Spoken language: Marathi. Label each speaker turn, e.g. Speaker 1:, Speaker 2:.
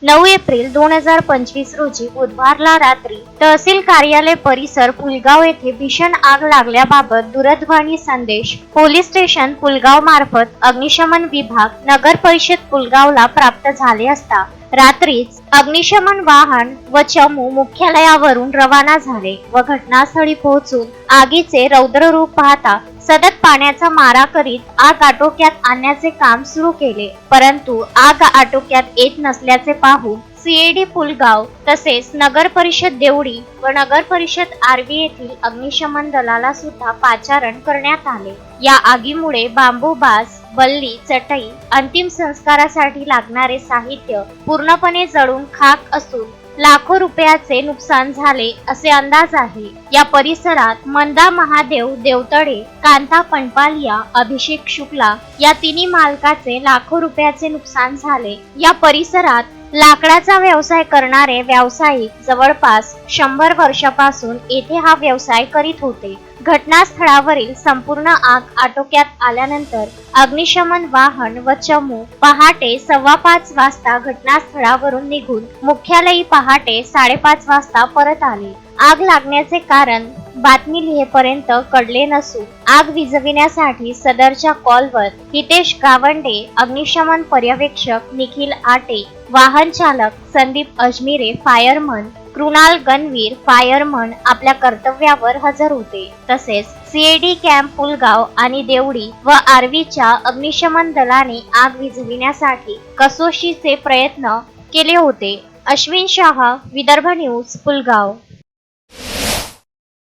Speaker 1: 9 एप्रिल 2025 रोजी बुधवारला रात्री तहसील कार्यालय परिसर पुलगाव येथे भीषण आग लागल्याबाबत दूरध्वनी संदेश पोलीस स्टेशन पुलगाव मार्फत अग्निशमन विभाग नगर परिषद पुलगावला प्राप्त झाले असता रात्रीच अग्निशमन वाहन व चमू मुख्यालयावरून रवाना झाले व घटनास्थळी पोहोचून आगीचे रौद्र रूप पाहता सतत पाण्याचा मारा करीत आग आटोक्यात आणण्याचे काम सुरू केले, परंतु आग आटोक्यात येत नसल्याचे पाहून सीएडी पुलगाव तसेच नगर परिषद देवडी व नगर परिषद आर्वी येथील अग्निशमन दलाला सुद्धा पाचारण करण्यात आले। या आगीमुळे बांबू बास, बल्ली, चटई, अंतिम संस्कारासाठी लागणारे साहित्य पूर्णपणे जळून खाक असून लाखो रुपयाचे नुकसान झाले असे अंदाज आहे। या परिसरात मंदा महादेव देवतडे, कांता पणपालिया, अभिषेक शुक्ला या तिन्ही मालकाचे लाखो रुपयाचे नुकसान झाले। या परिसरात लाकडाचा व्यवसाय करणारे व्यावसायिक जवळपास 100 वर्षापासून येथे हा व्यवसाय करीत होते। घटनास्थळावरील संपूर्ण आग आटोक्यात आल्यानंतर अग्निशमन वाहन व चमू पहाटे 5:15 वाजता घटनास्थळावरून निघून मुख्यालयी पहाटे 5:30 वाजता परत आले। आग लागण्याचे कारण बातमी लिहेपर्यंत कळले नसून आग विझविण्यासाठी सदरच्या कॉलवर हितेश गावंडे, अग्निशमन पर्यवेक्षक निखिल आटे, वाहन चालक संदीप अजमिरे, फायरमन कृणाल गणवीर, फायरमन आपल्या कर्तव्यावर हजर होते। तसेच सीएडी कॅम्प पुलगाव आणि देवडी व आर्वीच्या अग्निशमन दलाने आग विझविण्यासाठी कसोशीचे प्रयत्न केले होते। अश्विन शाह, विदर्भ न्यूज, पुलगाव।